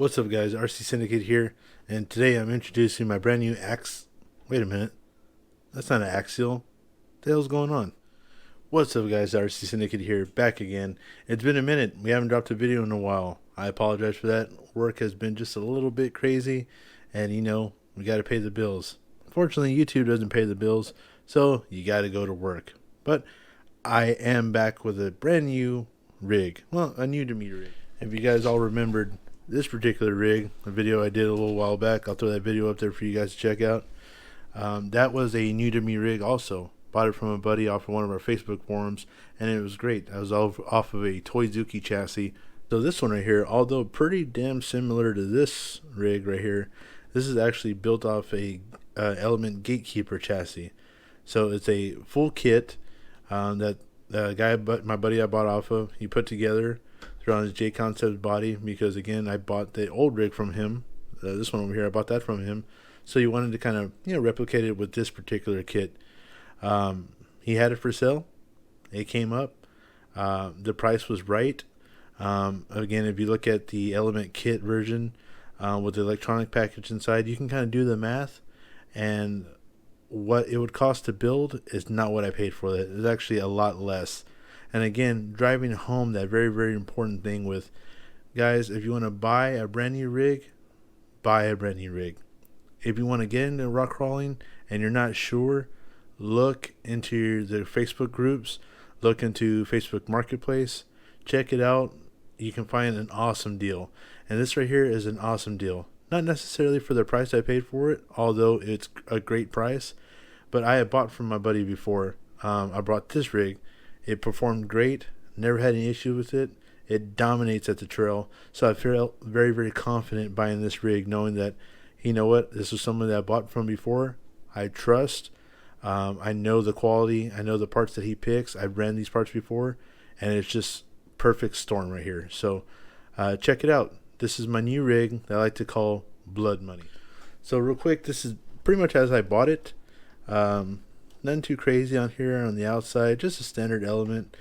What's up, guys? RC Syndicate here, and today I'm introducing my brand new Wait a minute, that's not an axial. What the hell's going on? What's up, guys? RC Syndicate here, back again. It's been a minute. We haven't dropped a video in a while. I apologize for that. Work has been just a little bit crazy, and we got to pay the bills. Fortunately, YouTube doesn't pay the bills, so you got to go to work. But I am back with a brand new rig. Well, a new to me rig. If you guys all remembered this particular rig, a video I did a little while back, I'll throw that video up there for you guys to check out. That was a new to me rig also. Bought it from a buddy off of one of our Facebook forums, and it was great. I was off of a Toyzuki chassis. So this one right here, although pretty damn similar to this rig right here, this is actually built off a Element Gatekeeper chassis. So it's a full kit that my buddy I bought off of, he put together, threw on his J Concepts body, because again I bought the old rig from him. This one over here, I bought that from him. So he wanted to kind of replicate it with this particular kit. He had it for sale. It came up. The price was right. Again, if you look at the Element kit version with the electronic package inside, you can kind of do the math, and what it would cost to build is not what I paid for it. It's actually a lot less. And again, driving home that very, very important thing with, guys, if you want to buy a brand new rig, buy a brand new rig. If you want to get into rock crawling and you're not sure, look into the Facebook groups, look into Facebook Marketplace, check it out. You can find an awesome deal. And this right here is an awesome deal. Not necessarily for the price I paid for it, although it's a great price, but I had bought from my buddy before. I brought this rig. It performed great. Never had any issue with it. It dominates at the trail. So I feel very, very confident buying this rig, knowing that, you know what, this is someone that I bought from before. I trust. I know the quality. I know the parts that he picks. I've ran these parts before, and it's just perfect storm right here. So check it out. This is my new rig that I like to call Blood Money. So real quick, this is pretty much as I bought it. Nothing too crazy on here on the outside, just a standard Element.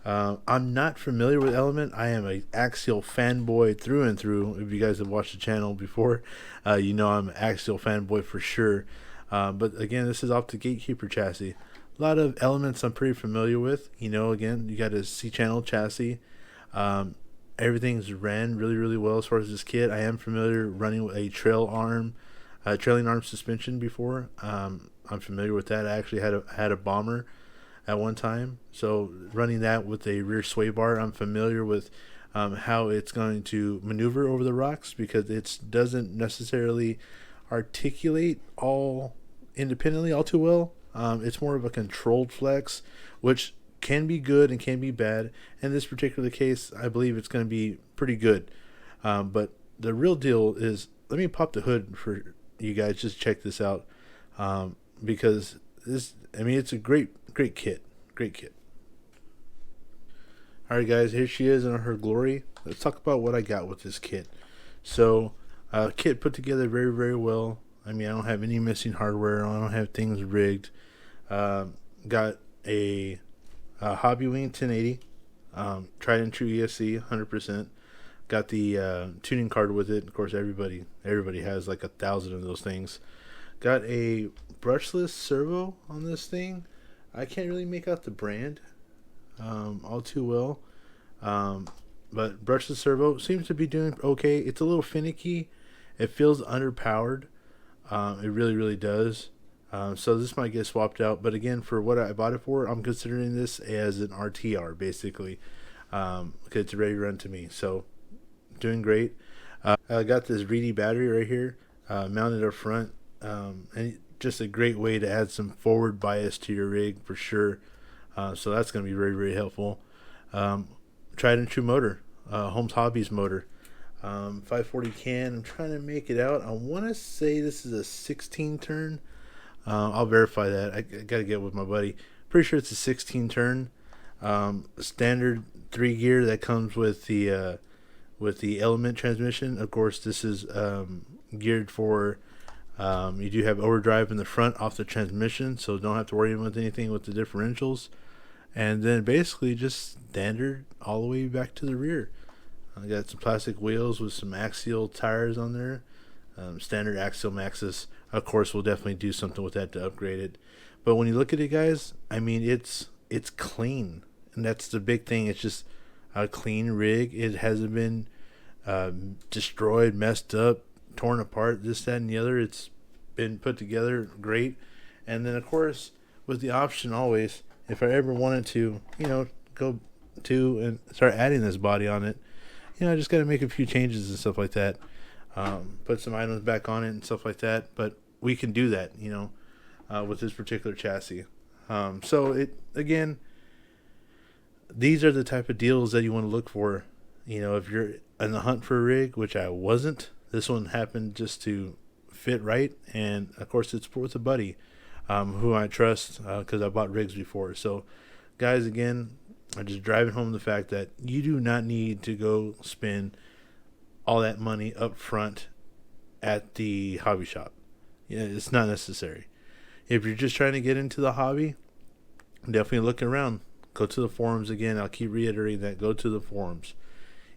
I'm not familiar with Element. I am an Axial fanboy through and through. If you guys have watched the channel before, you know I'm an Axial fanboy for sure. But again, this is off the Gatekeeper chassis. A lot of Elements I'm pretty familiar with. Again, you got a C-channel chassis. Everything's ran really, really well as far as this kit. I am familiar running with a trailing arm suspension before. I'm familiar with that. I actually had a bomber at one time, so running that with a rear sway bar, I'm familiar with how it's going to maneuver over the rocks, because it doesn't necessarily articulate all independently all too well. It's more of a controlled flex, which can be good and can be bad. In this particular case, I believe it's going to be pretty good. But the real deal is, let me pop the hood for you guys. Just check this out, because it's a great kit. Great kit. All right, guys, here she is in her glory. Let's talk about what I got with this kit. So, kit put together very, very well. I don't have any missing hardware. I don't have things rigged. Got a Hobby Wing 1080, tried and true ESC 100%. Got the tuning card with it. Of course, everybody has like 1,000 of those things. Got a brushless servo on this thing. I can't really make out the brand all too well, but brushless servo seems to be doing okay. It's a little finicky. It feels underpowered. It really, really does. So this might get swapped out, but again, for what I bought it for, I'm considering this as an RTR basically, because it's ready to run to me. So doing great. I got this Reedy battery right here, mounted up front, and just a great way to add some forward bias to your rig for sure. So that's going to be very, very helpful. Tried and true motor, Holmes Hobbies motor, 540 can. I'm trying to make it out. I want to say this is a 16 turn. I'll verify that. I got to get with my buddy. Pretty sure it's a 16 turn. Standard 3 gear that comes with the Element transmission. Of course, this is geared for, you do have overdrive in the front off the transmission, so don't have to worry about anything with the differentials. And then basically just standard all the way back to the rear. I got some plastic wheels with some axial tires on there. Standard axial maxes. Of course, we'll definitely do something with that to upgrade it. But when you look at it, guys, I mean, it's clean, and that's the big thing. It's just a clean rig. It hasn't been destroyed, messed up, torn apart, this, that, and the other. It's been put together great. And then, of course, with the option always, if I ever wanted to, go to and start adding this body on it, I just got to make a few changes and stuff like that. Put some items back on it and stuff like that. But we can do that, with this particular chassis. So it, again, these are the type of deals that you want to look for. If you're in the hunt for a rig, which I wasn't, this one happened just to fit right. And of course, it's with a buddy, who I trust, because I bought rigs before. So guys, again, I'm just driving home the fact that you do not need to go spend all that money up front at the hobby shop. It's not necessary. If you're just trying to get into the hobby, definitely look around. Go to the forums again. I'll keep reiterating that. Go to the forums.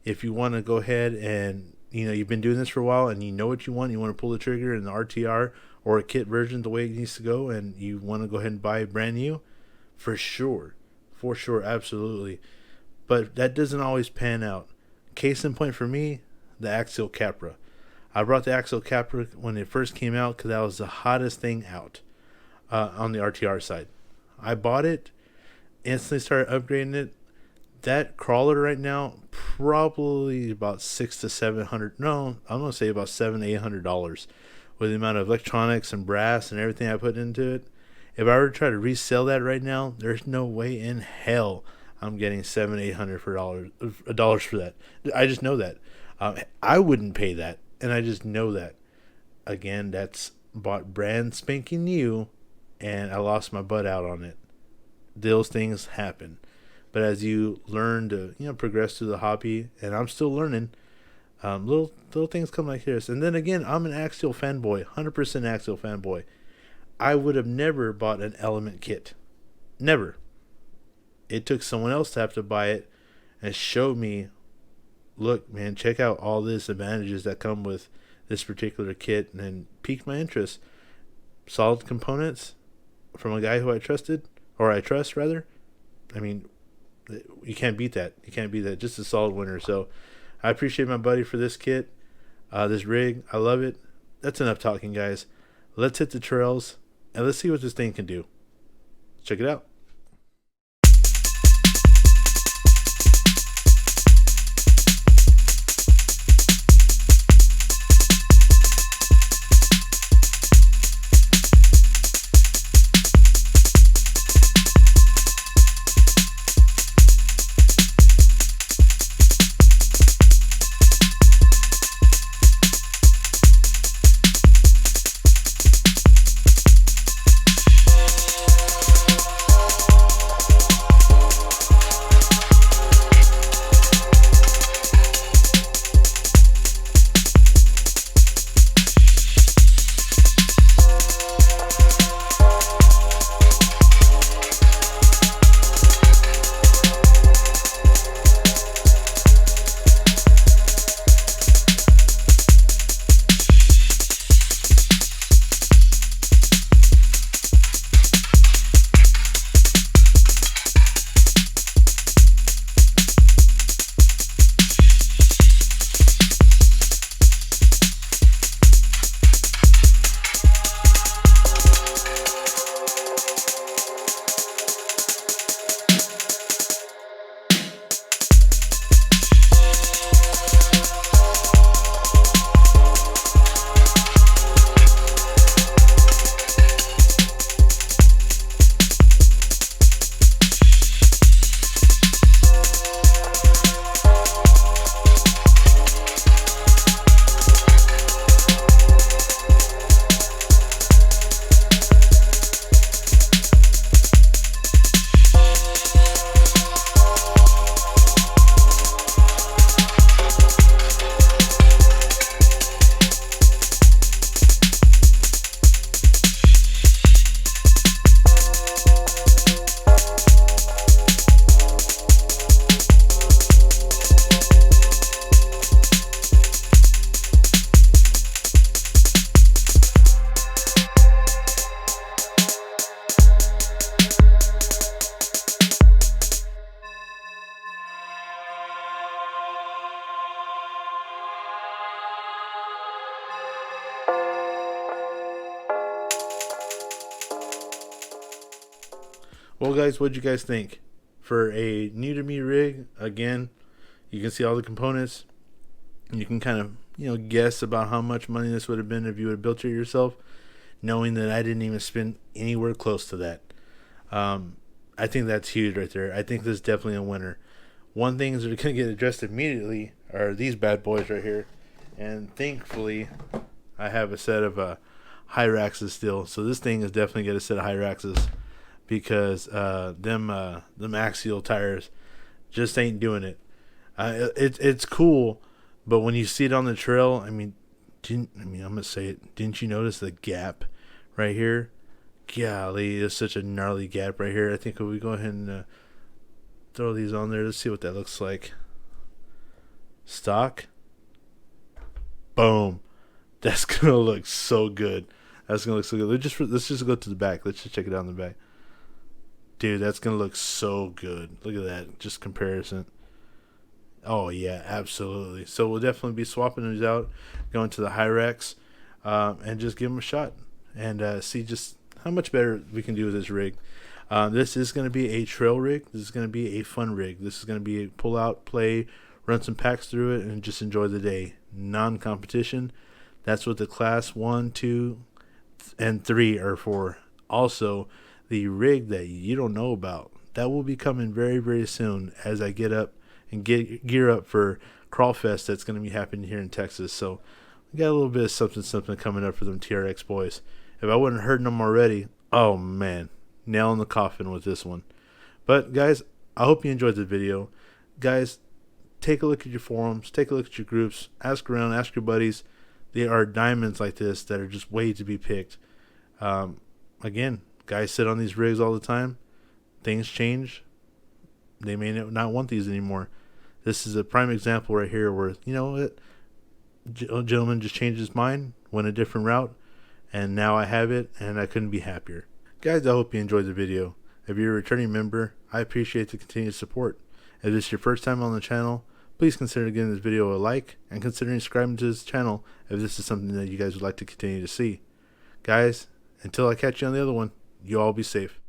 If you want to go ahead and, you've been doing this for a while and you know what you want to pull the trigger in the RTR or a kit version the way it needs to go, and you want to go ahead and buy brand new, for sure, absolutely. But that doesn't always pan out. Case in point for me, the Axial Capra. I brought the Axial Capra when it first came out because that was the hottest thing out on the RTR side. I bought it, instantly started upgrading it. That crawler right now, probably about $600 to $700. No, I'm gonna say about $700 to $800 with the amount of electronics and brass and everything I put into it. If I were to try to resell that right now, there's no way in hell I'm getting $700-800 for that. I just know that. I wouldn't pay that, and I just know that. Again, that's bought brand spanking new, and I lost my butt out on it. Those things happen. But as you learn to, progress through the hobby, and I'm still learning, little things come like this. And then again, I'm an Axial fanboy, 100% Axial fanboy. I would have never bought an Element kit. Never. It took someone else to have to buy it and show me, look, man, check out all these advantages that come with this particular kit, and then piqued my interest. Solid components from a guy who I trust, rather. I mean, you can't beat that. Just a solid winner. So I appreciate my buddy for this kit, this rig. I love it. That's enough talking, guys. Let's hit the trails and let's see what this thing can do. Check it out. Well, guys, what'd you guys think? For a new to me rig, again, you can see all the components. You can kind of, guess about how much money this would have been if you would have built it yourself, knowing that I didn't even spend anywhere close to that. I think that's huge right there. I think this is definitely a winner. One thing that are going to get addressed immediately are these bad boys right here. And thankfully, I have a set of Hyraxes still. So this thing is definitely get a set of Hyraxes because them axial tires just ain't doing it. It's cool, but when you see it on the trail, I'm gonna say it. Didn't you notice the gap right here? Golly, there's such a gnarly gap right here. I think if we go ahead and throw these on there, let's see what that looks like. Stock. Boom. That's gonna look so good. That's gonna look so good. Let's just go to the back. Let's just check it out in the back. Dude, that's gonna look so good. Look at that. Just comparison. Oh yeah, absolutely. So we'll definitely be swapping these out, going to the Hyrax, and just give them a shot and see just how much better we can do with this rig. This is going to be a trail rig. This is going to be a fun rig. This is going to be a pull out, play, run some packs through it, and just enjoy the day. Non-competition. That's what the class 1, 2, and 3 are for. Also, the rig that you don't know about, that will be coming very, very soon as I get up and gear up for Crawlfest that's going to be happening here in Texas. So we got a little bit of something coming up for them TRX boys. If I wouldn't heard them already, oh man, nail in the coffin with this one. But guys, I hope you enjoyed the video. Guys, take a look at your forums, take a look at your groups, ask around, ask your buddies. There are diamonds like this that are just waiting to be picked. Again, guys sit on these rigs all the time. Things change. They may not want these anymore. This is a prime example right here where, a gentleman just changed his mind, went a different route, and now I have it, and I couldn't be happier. Guys, I hope you enjoyed the video. If you're a returning member, I appreciate the continued support. If this is your first time on the channel, please consider giving this video a like and considering subscribing to this channel if this is something that you guys would like to continue to see. Guys, until I catch you on the other one, you all be safe.